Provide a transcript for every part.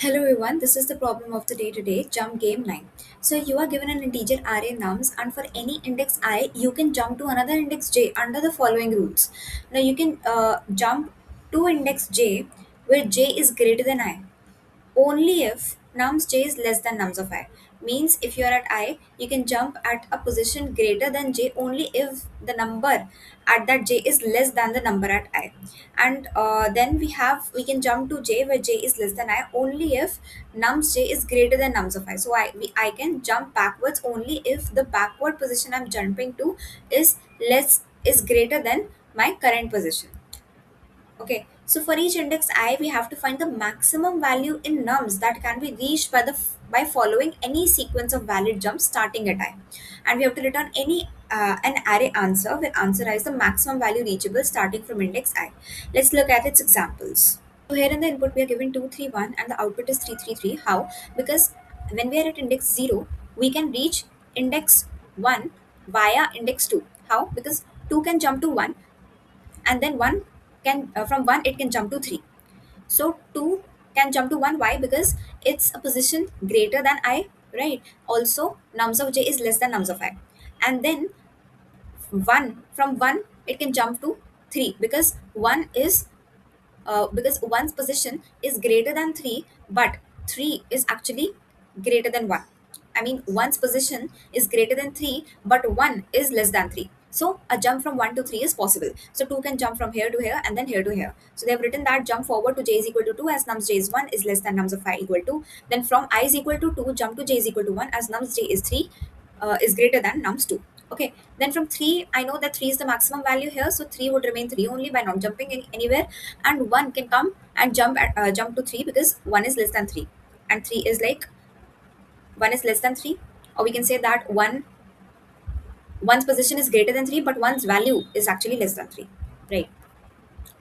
Hello everyone, this is the problem of the day today, jump game 9. So you are given an integer array nums and for any index I, you can jump to another index j under the following rules. Now you can jump to index j where j is greater than I only if nums j is less than nums of I. Means if you are at I, you can jump at a position greater than j only if the number at that j is less than the number at I. And then we can jump to j where j is less than I only if nums j is greater than nums of I. So I can jump backwards only if the backward position I'm jumping to is greater than my current position. Okay, so for each index I, we have to find the maximum value in nums that can be reached by following any sequence of valid jumps starting at I, and we have to return an array answer where answer I is the maximum value reachable starting from index I. Let's look at its examples. So here in the input we are given 231 and the output is 333. How? Because when we are at index 0, we can reach index 1 via index 2. How? Because 2 can jump to 1 and then 1 can from 1 it can jump to 3. So 2 can jump to 1. Why? Because it's a position greater than I, right? Also nums of j is less than nums of I. And then 1 from 1 it can jump to 3 because 1 is because one's position is greater than 3, but 3 is actually greater than 1. I mean, one's position is greater than 3, but 1 is less than 3. So a jump from 1 to 3 is possible. So 2 can jump from here to here and then here to here. So they have written that jump forward to j is equal to 2 as nums j is 1 is less than nums of I equal to. Then from I is equal to 2, jump to j is equal to 1 as nums j is 3 is greater than nums 2. Okay, then from 3, I know that 3 is the maximum value here, so 3 would remain 3 only by not jumping anywhere, and 1 can come and jump to 3 because 1 is less than 3, and 3 is like 1 is less than 3, or we can say that one's position is greater than 3, but one's value is actually less than 3, right?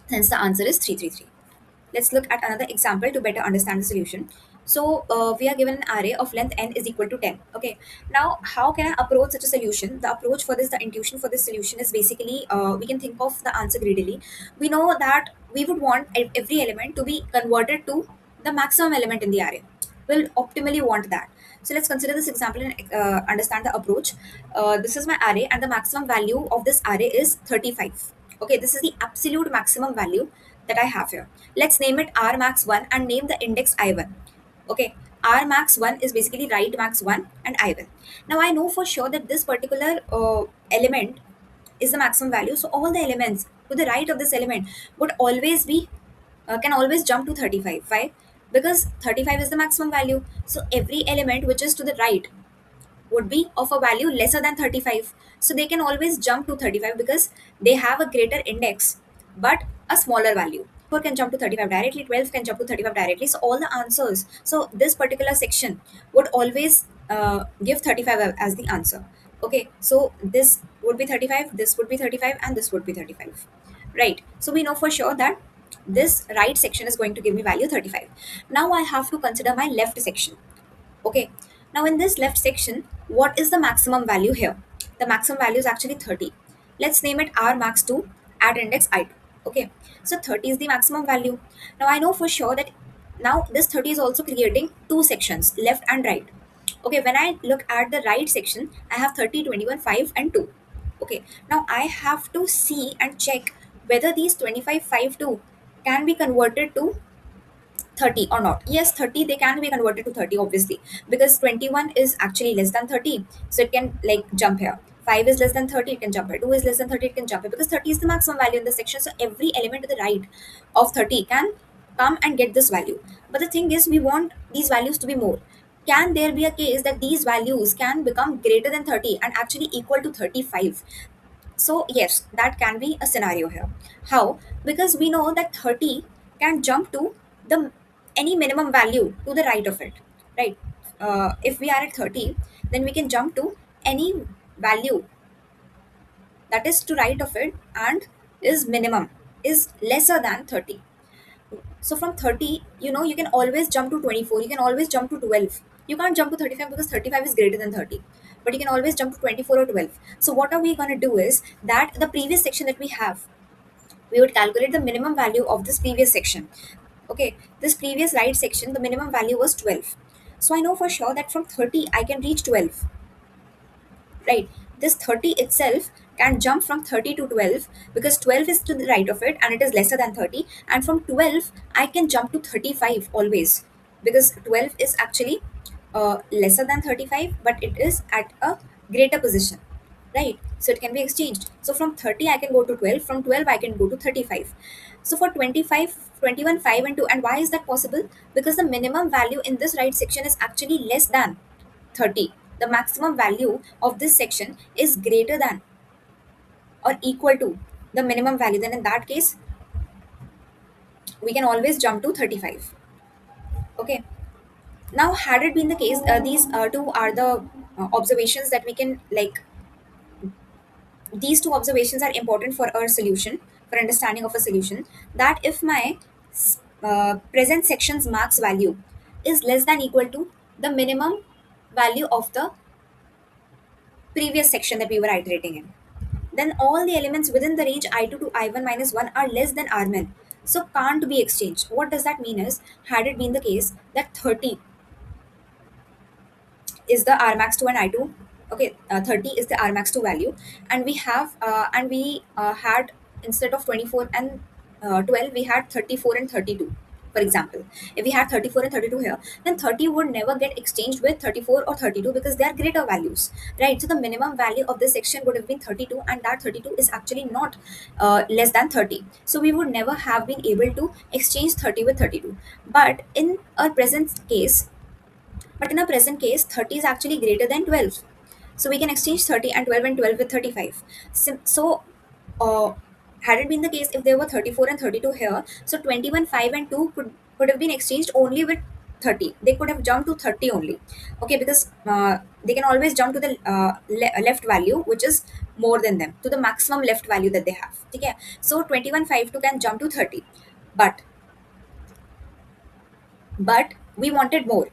Hence the answer is 333. Let's look at another example to better understand the solution. So we are given an array of length n is equal to 10. Okay. Now, how can I approach such a solution? The approach for this, the intuition for this solution is basically we can think of the answer greedily. We know that we would want every element to be converted to the maximum element in the array. We'll optimally want that. So let's consider this example and understand the approach. This is my array, and the maximum value of this array is 35. Okay, this is the absolute maximum value that I have here. Let's name it R max 1 and name the index I1. Okay, R max 1 is basically right max 1 and I1. Now I know for sure that this particular element is the maximum value. So all the elements to the right of this element would always be can always jump to 35. Why? Because 35 is the maximum value. So every element which is to the right would be of a value lesser than 35. So they can always jump to 35 because they have a greater index but a smaller value. 4 can jump to 35 directly, 12 can jump to 35 directly. So all the answers, so this particular section would always give 35 as the answer. Okay, so this would be 35, this would be 35, and this would be 35. Right. So we know for sure that this right section is going to give me value 35. Now I have to consider my left section. Okay, now in this left section, what is the maximum value here? The maximum value is actually 30. Let's name it R max 2 at index I2. Okay, so 30 is the maximum value. Now I know for sure that now this 30 is also creating two sections, left and right. Okay, when I look at the right section, I have 30, 21, 5 and 2. Okay, now I have to see and check whether these 25, 5, 2 can be converted to 30 or not. Yes, 30 they can be converted to 30 obviously, because 21 is actually less than 30, so it can like jump here. 5 is less than 30, it can jump here. 2 is less than 30, it can jump here, because 30 is the maximum value in the section. So every element to the right of 30 can come and get this value. But the thing is, we want these values to be more. Can there be a case that these values can become greater than 30 and actually equal to 35? So yes, that can be a scenario here. How? Because we know that 30 can jump to the any minimum value to the right of it, right? If we are at 30, then we can jump to any value that is to right of it and is minimum, is lesser than 30. So from 30, you can always jump to 24, you can always jump to 12. You can't jump to 35 because 35 is greater than 30. But you can always jump to 24 or 12. So what are we going to do is that the previous section that we have, we would calculate the minimum value of this previous section. Okay, this previous right section, the minimum value was 12. So I know for sure that from 30 I can reach 12, right? This 30 itself can jump from 30 to 12, because 12 is to the right of it and it is lesser than 30, and from 12 I can jump to 35 always, because 12 is actually lesser than 35, but it is at a greater position, right? So it can be exchanged. So from 30 I can go to 12, from 12 I can go to 35. So for 25, 21, 5 and 2, and why is that possible? Because the minimum value in this right section is actually less than 30. The maximum value of this section is greater than or equal to the minimum value. Then in that case, we can always jump to 35. Okay. Now, had it been the case, these two are the observations that we can like. These two observations are important for our solution, for understanding of a solution. That if my present section's max value is less than equal to the minimum value of the previous section that we were iterating in, then all the elements within the range I2 to I1 minus 1 are less than Rmin. So can't be exchanged. What does that mean is, had it been the case that 30 is the Rmax 2 and I2, okay, 30 is the Rmax 2 value, and we had, instead of 24 and 12, we had 34 and 32. For example, if we had 34 and 32 here, then 30 would never get exchanged with 34 or 32, because they are greater values, right? So the minimum value of this section would have been 32, and that 32 is actually not less than 30. So we would never have been able to exchange 30 with 32. But in our present case, but in a present case, 30 is actually greater than 12. So we can exchange 30 and 12 and 12 with 35. So, uh, had it been the case if there were 34 and 32 here, so 21, 5 and 2 could have been exchanged only with 30. They could have jumped to 30 only. Okay, because they can always jump to the left value, which is more than them, to the maximum left value that they have. Okay, so 21, 5, 2 can jump to 30. But, but we wanted more,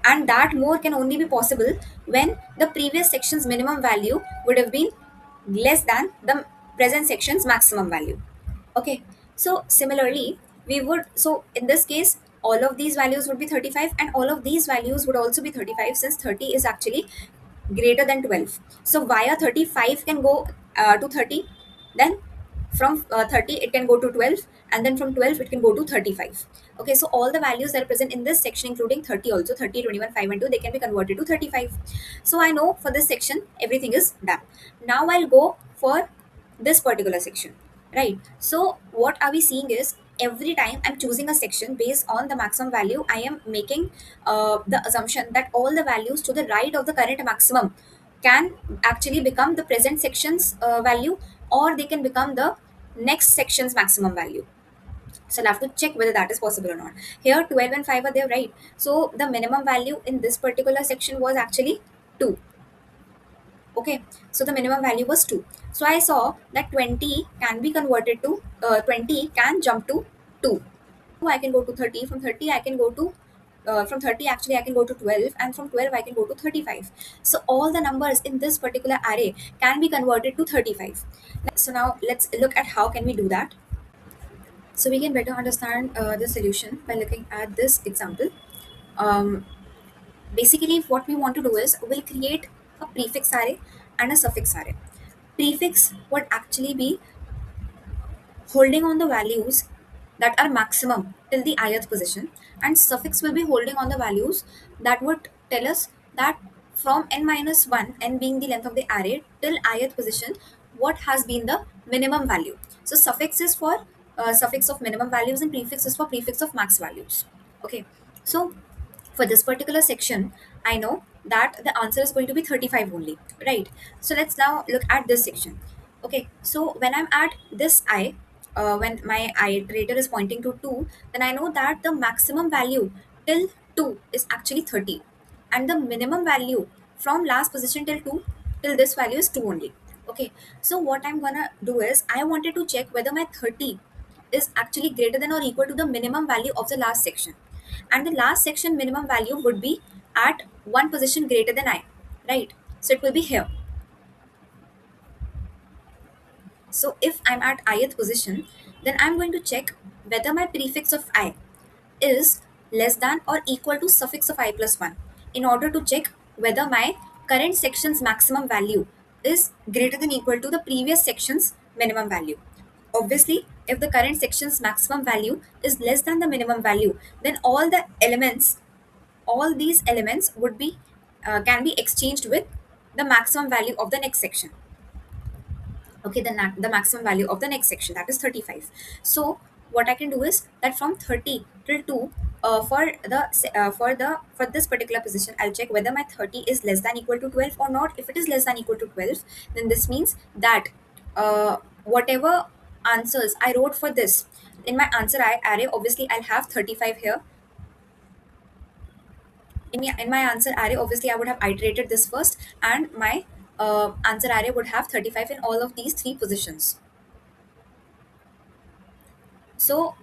and that more can only be possible when the previous section's minimum value would have been less than the present section's maximum value. Okay, so similarly, we would, so in this case, all of these values would be 35, and all of these values would also be 35, since 30 is actually greater than 12. So via 35 can go to 30, then from 30 it can go to 12, and then from 12 it can go to 35. Okay, so all the values that are present in this section, including 30 also, 30, 21, 5 and 2, they can be converted to 35. So I know for this section everything is done. Now I'll go for this particular section, right? So what are we seeing is, every time I'm choosing a section based on the maximum value, I am making the assumption that all the values to the right of the current maximum can actually become the present section's value, or they can become the next section's maximum value. So I'll have to check whether that is possible or not. Here 12 and 5 are there, right? So the minimum value in this particular section was actually 2. Okay, so the minimum value was 2. So I saw that 20 can be converted to 20 can jump to 2. I can go to 30. From 30 I can go to from 30 actually I can go to 12, and from 12 I can go to 35. So all the numbers in this particular array can be converted to 35. So now let's look at how can we do that. So we can better understand the solution by looking at this example. Um, Basically what we want to do is, we'll create a prefix array and a suffix array. Prefix would actually be holding on the values that are maximum till the ith position, and suffix will be holding on the values that would tell us that from n minus 1, n being the length of the array, till ith position, what has been the minimum value. So suffix is for suffix of minimum values, and prefix is for prefix of max values. Okay, so for this particular section, I know that the answer is going to be 35 only, right? So let's now look at this section. Okay, so when I'm at this I, when my iterator is pointing to 2, then I know that the maximum value till 2 is actually 30, and the minimum value from last position till 2, till this value is 2 only. Okay, so what I'm gonna do is, I wanted to check whether my 30 is actually greater than or equal to the minimum value of the last section, and the last section minimum value would be at one position greater than I, right? So it will be here. So if I'm at ith position, then I'm going to check whether my prefix of I, is less than or equal to suffix of I plus 1 in order to check whether my current section's maximum value is greater than equal to the previous section's minimum value. Obviously, if the current section's maximum value is less than the minimum value, then all these elements would be can be exchanged with the maximum value of the next section. Okay, the maximum value of the next section, that is 35. So what I can do is that from 30 till 2, for this particular position, I'll check whether my 30 is less than equal to 12 or not. If it is less than equal to 12, then this means that whatever answers I wrote for this in my answer array, obviously I'll have 35 here. In my answer array, obviously I would have iterated this first, and my answer array would have 35 in all of these three positions. So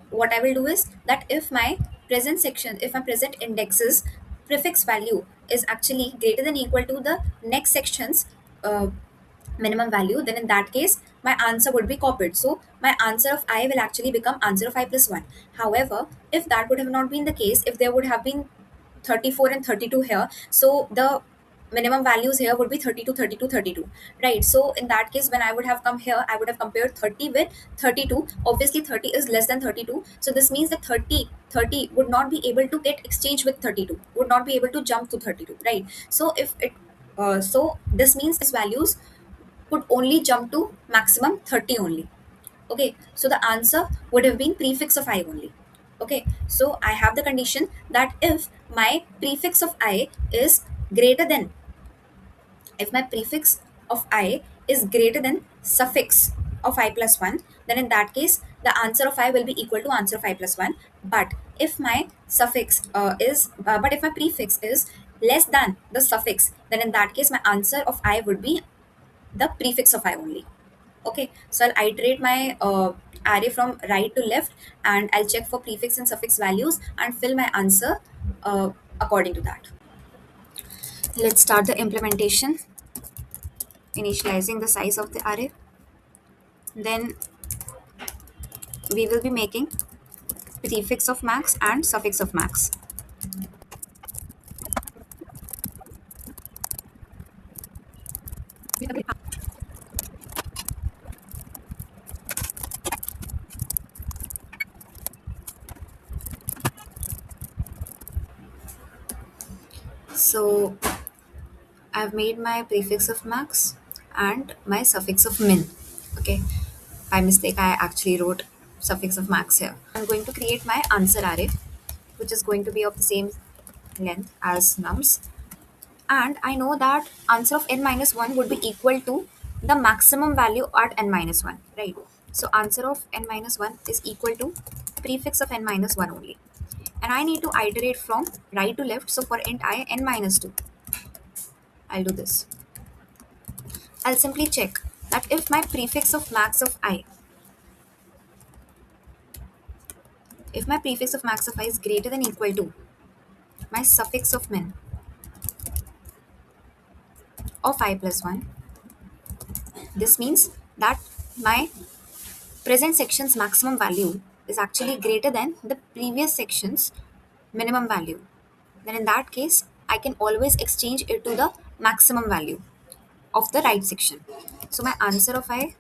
what I will do is that if my present index's prefix value is actually greater than equal to the next section's uh, minimum value, then in that case my answer would be copied. So my answer of I will actually become answer of I plus 1. However, if that would have not been the case, if there would have been 34 and 32 here, so the minimum values here would be 32, 32, 32, right? So in that case, when I would have come here, I would have compared 30 with 32. Obviously 30 is less than 32, so this means that 30 would not be able to get exchanged with 32, would not be able to jump to 32, right? So if it so this means these values could only jump to maximum 30 only. Okay, so the answer would have been prefix of I only. Okay, so I have the condition that my prefix of I is greater than if my prefix of I is greater than suffix of I plus 1, then in that case the answer of I will be equal to answer of I plus 1. But if my but if my prefix is less than the suffix, then in that case my answer of I would be the prefix of I only. Okay, so I'll iterate my array from right to left, and I'll check for prefix and suffix values and fill my answer uh, according to that. Let's start the implementation, initializing the size of the array. Then we will be making prefix of max and suffix of max. So I've made my prefix of max and my suffix of min. Okay, by mistake I actually wrote suffix of max here. I'm going to create my answer array, which is going to be of the same length as nums. And I know that answer of n minus 1 would be equal to the maximum value at n minus 1, right? So answer of n minus 1 is equal to prefix of n minus 1 only. And I need to iterate from right to left. So for int I n minus 2, I'll do this. I'll simply check that if my prefix of max of I, if my prefix of max of I is greater than equal to my suffix of min of I plus 1, this means that my present section's maximum value is actually greater than the previous section's minimum value. Then in that case, I can always exchange it to the maximum value of the right section. So my answer of I,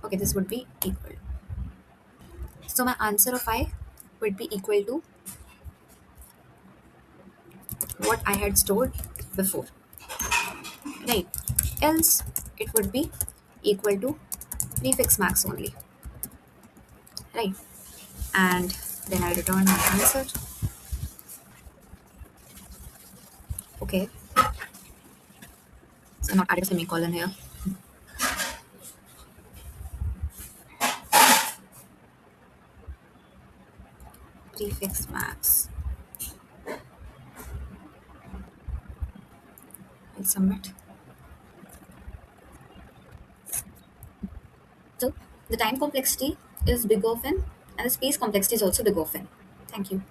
okay, this would be equal. So my answer of I would be equal to what I had stored before, right? Else it would be equal to prefix max only, right? And then I return my answer. Okay, so not adding a semicolon here. Prefix max. I'll submit. So the time complexity is big of n, and the space complexity is also big of n. Thank you.